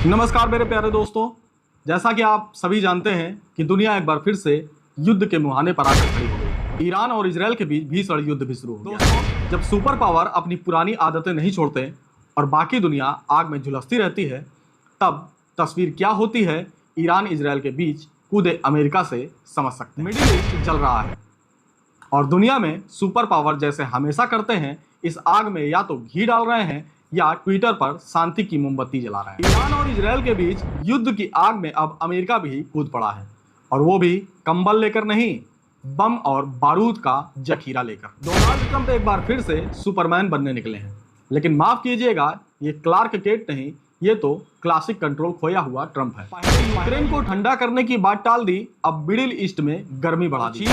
नमस्कार मेरे प्यारे दोस्तों, जैसा कि आप सभी जानते हैं कि दुनिया एक बार फिर से युद्ध के मुहाने पर आकर खड़ी हो गई। ईरान और इजराइल के बीच भीषण युद्ध भी शुरू हो गया। दोस्तों, जब सुपर पावर अपनी पुरानी आदतें नहीं छोड़ते और बाकी दुनिया आग में झुलसती रहती है, तब तस्वीर क्या होती है ईरान इजराइल के बीच कूदे अमेरिका से समझ सकते हैं। मिडिल ईस्ट जल रहा है और दुनिया में सुपर पावर जैसे हमेशा करते हैं, इस आग में या तो घी डाल रहे हैं या ट्विटर पर शांति की मोमबत्ती जला रहे हैं। ईरान और इजराइल के बीच युद्ध की आग में अब अमेरिका भी कूद पड़ा है, और वो भी कंबल लेकर नहीं, बम और बारूद का जखीरा लेकर। डोनाल्ड ट्रंप एक बार फिर से सुपरमैन बनने निकले हैं, लेकिन माफ कीजिएगा, ये क्लार्क केंट नहीं, ये तो क्लासिक कंट्रोल खोया हुआ ट्रंप है। पहले यूक्रेन को ठंडा करने की बात टाल दी, अब मिडिल ईस्ट में गर्मी बढ़ा दी।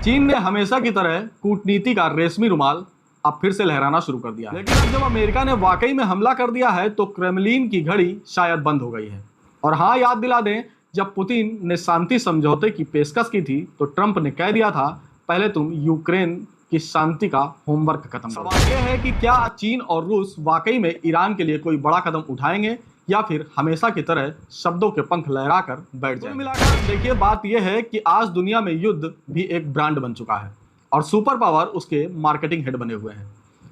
चीन ने हमेशा की तरह कूटनीति का रेशमी रुमाल अब फिर से लहराना शुरू कर दिया। लेकिन अब जब अमेरिका ने वाकई में हमला कर दिया है, तो क्रेमलिन की घड़ी शायद बंद हो गई है। और हाँ, याद दिला दें, जब पुतिन ने शांति समझौते की पेशकश की थी, तो ट्रंप ने कह दिया था, पहले तुम यूक्रेन की शांति का होमवर्क खत्म करो। सवाल यह है कि क्या चीन और रूस वाकई में ईरान के लिए कोई बड़ा कदम उठाएंगे, या फिर हमेशा की तरह शब्दों के पंख लहराकर बैठ जाएंगे। मिलाकर देखिए, बात यह है कि आज दुनिया में युद्ध भी एक ब्रांड बन चुका है और सुपर पावर उसके मार्केटिंग हेड बने हुए हैं।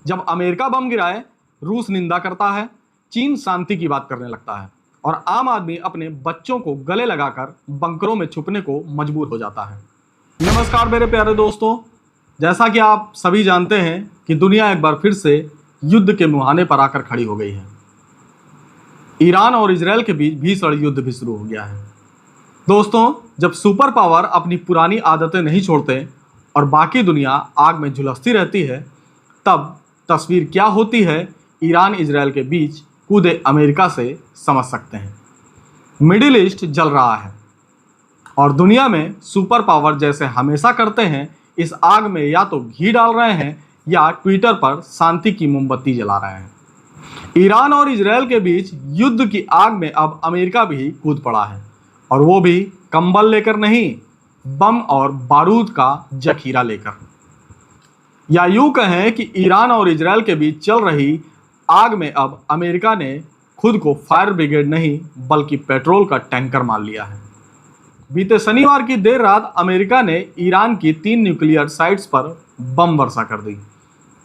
जब अमेरिका बम गिराए, रूस निंदा करता है, चीन शांति की बात करने लगता है, और आम आदमी अपने बच्चों को गले लगाकर बंकरों में छुपने को मजबूर हो जाता है। नमस्कार मेरे प्यारे दोस्तों, जैसा कि आप सभी जानते हैं कि दुनिया एक बार फिर से युद्ध के मुहाने पर आकर खड़ी हो गई है। ईरान और इजराइल के बीच भीषण युद्ध भी शुरू हो गया है। दोस्तों, जब सुपर पावर अपनी पुरानी आदतें नहीं छोड़ते और बाकी दुनिया आग में झुलसती रहती है, तब तस्वीर क्या होती है ईरान इजराइल के बीच कूदे अमेरिका से समझ सकते हैं। मिडिल ईस्ट जल रहा है और दुनिया में सुपर पावर जैसे हमेशा करते हैं, इस आग में या तो घी डाल रहे हैं या ट्विटर पर शांति की मोमबत्ती जला रहे हैं। ईरान और इजराइल के बीच युद्ध की आग में अब अमेरिका भी कूद पड़ा है, और वो भी कंबल लेकर नहीं, बम और बारूद का जखीरा लेकर। या यूं कहें कि ईरान और इजराइल के बीच चल रही आग में अब अमेरिका ने खुद को फायर ब्रिगेड नहीं, बल्कि पेट्रोल का टैंकर मान लिया है। बीते शनिवार की देर रात अमेरिका ने ईरान की 3 न्यूक्लियर साइट्स पर बम वर्षा कर दी,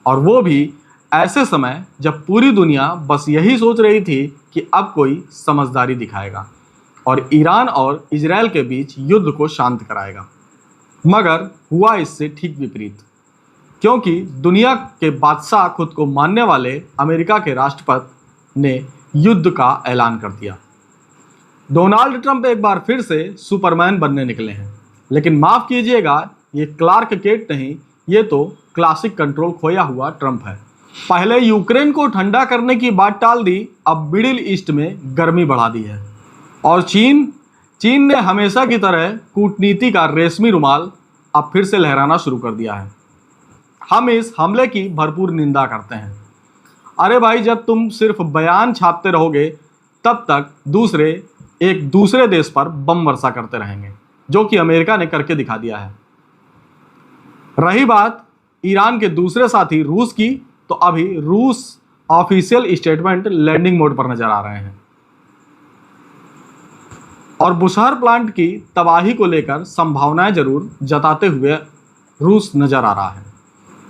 और वो भी ऐसे समय जब पूरी दुनिया बस यही सोच रही थी कि अब कोई समझदारी दिखाएगा और ईरान और इजराइल के बीच युद्ध को शांत कराएगा। मगर हुआ इससे ठीक विपरीत, क्योंकि दुनिया के बादशाह खुद को मानने वाले अमेरिका के राष्ट्रपति ने युद्ध का ऐलान कर दिया। डोनाल्ड ट्रंप एक बार फिर से सुपरमैन बनने निकले हैं, लेकिन माफ कीजिएगा, ये क्लार्क केंट नहीं, ये तो क्लासिक कंट्रोल खोया हुआ ट्रंप है। पहले यूक्रेन को ठंडा करने की बात टाल दी, अब मिडिल ईस्ट में गर्मी बढ़ा दी है। और चीन ने हमेशा की तरह कूटनीति का रेशमी रुमाल अब फिर से लहराना शुरू कर दिया है। हम इस हमले की भरपूर निंदा करते हैं। अरे भाई, जब तुम सिर्फ बयान छापते रहोगे, तब तक दूसरे एक दूसरे देश पर बम वर्षा करते रहेंगे, जो कि अमेरिका ने करके दिखा दिया है। रही बात ईरान के दूसरे साथी रूस की, तो अभी रूस ऑफिशियल स्टेटमेंट लैंडिंग मोड पर नजर आ रहे हैं, और बुशहर प्लांट की तबाही को लेकर संभावनाएं जरूर जताते हुए रूस नजर आ रहा है।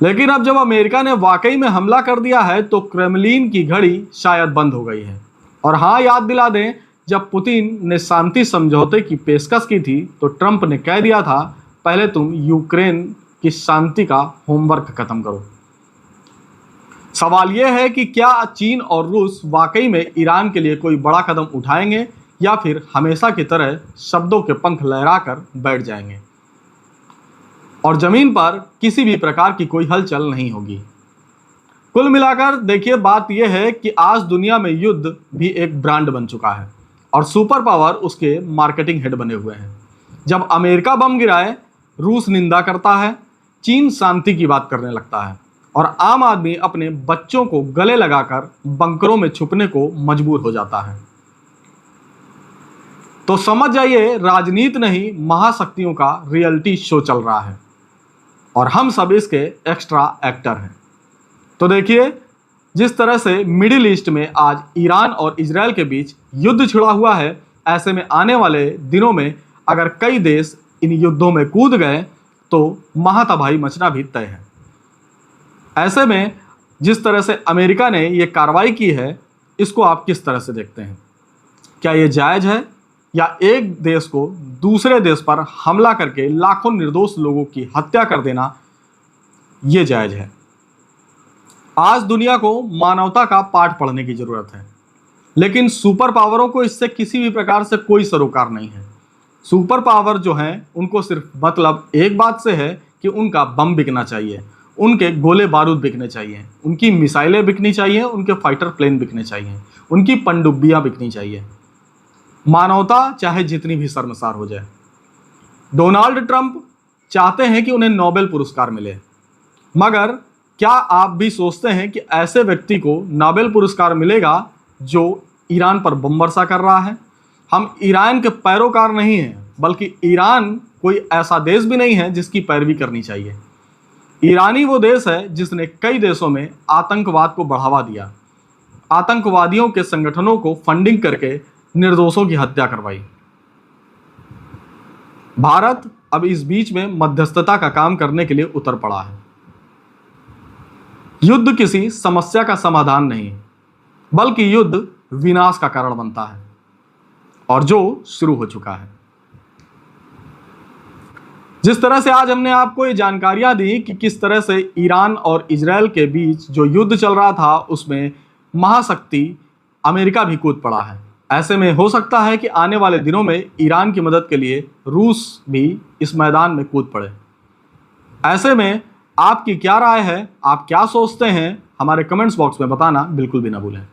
लेकिन अब जब अमेरिका ने वाकई में हमला कर दिया है, तो क्रेमलिन की घड़ी शायद बंद हो गई है। और हाँ, याद दिला दें, जब पुतिन ने शांति समझौते की पेशकश की थी, तो ट्रंप ने कह दिया था, पहले तुम यूक्रेन की शांति का होमवर्क खत्म करो। सवाल यह है कि क्या चीन और रूस वाकई में ईरान के लिए कोई बड़ा कदम उठाएंगे, या फिर हमेशा की तरह शब्दों के पंख लहराकर बैठ जाएंगे और जमीन पर किसी भी प्रकार की कोई हलचल नहीं होगी। कुल मिलाकर देखिए, बात यह है कि आज दुनिया में युद्ध भी एक ब्रांड बन चुका है और सुपर पावर उसके मार्केटिंग हेड बने हुए हैं। जब अमेरिका बम गिराए, रूस निंदा करता है, चीन शांति की बात करने लगता है, और आम आदमी अपने बच्चों को गले लगाकर बंकरों में छुपने को मजबूर हो जाता है। तो समझ जाइए, राजनीति नहीं, महाशक्तियों का रियलिटी शो चल रहा है, और हम सब इसके एक्स्ट्रा एक्टर हैं। तो देखिए, जिस तरह से मिडिल ईस्ट में आज ईरान और इजराइल के बीच युद्ध छिड़ा हुआ है, ऐसे में आने वाले दिनों में अगर कई देश इन युद्धों में कूद गए तो महातबाही मचना भी तय है। ऐसे में जिस तरह से अमेरिका ने ये कार्रवाई की है, इसको आप किस तरह से देखते हैं? क्या ये जायज़ है या एक देश को दूसरे देश पर हमला करके लाखों निर्दोष लोगों की हत्या कर देना ये जायज़ है? आज दुनिया को मानवता का पाठ पढ़ने की जरूरत है, लेकिन सुपर पावरों को इससे किसी भी प्रकार से कोई सरोकार नहीं है। सुपर पावर जो हैं उनको सिर्फ मतलब एक बात से है कि उनका बम बिकना चाहिए, उनके गोले बारूद बिकने चाहिए, उनकी मिसाइलें बिकनी चाहिए, उनके फाइटर प्लेन बिकने चाहिए, उनकी पनडुब्बियां बिकनी चाहिए। मानवता चाहे जितनी भी शर्मसार हो जाए। डोनाल्ड ट्रंप चाहते हैं कि उन्हें नोबेल पुरस्कार मिले, मगर क्या आप भी सोचते हैं कि ऐसे व्यक्ति को नोबेल पुरस्कार मिलेगा जो ईरान पर बम वर्षा कर रहा है? हम ईरान के पैरोकार नहीं हैं, बल्कि ईरान कोई ऐसा देश भी नहीं है जिसकी पैरवी करनी चाहिए। ईरानी वो देश है जिसने कई देशों में आतंकवाद को बढ़ावा दिया, आतंकवादियों के संगठनों को फंडिंग करके निर्दोषों की हत्या करवाई। भारत अब इस बीच में मध्यस्थता का काम करने के लिए उतर पड़ा है। युद्ध किसी समस्या का समाधान नहीं, बल्कि युद्ध विनाश का कारण बनता है, और जो शुरू हो चुका है। जिस तरह से आज हमने आपको ये जानकारियां दी कि किस तरह से ईरान और इजराइल के बीच जो युद्ध चल रहा था उसमें महाशक्ति अमेरिका भी कूद पड़ा है। ऐसे में हो सकता है कि आने वाले दिनों में ईरान की मदद के लिए रूस भी इस मैदान में कूद पड़े। ऐसे में आपकी क्या राय है? आप क्या सोचते हैं? हमारे कमेंट्स बॉक्स में बताना बिल्कुल भी ना भूलें।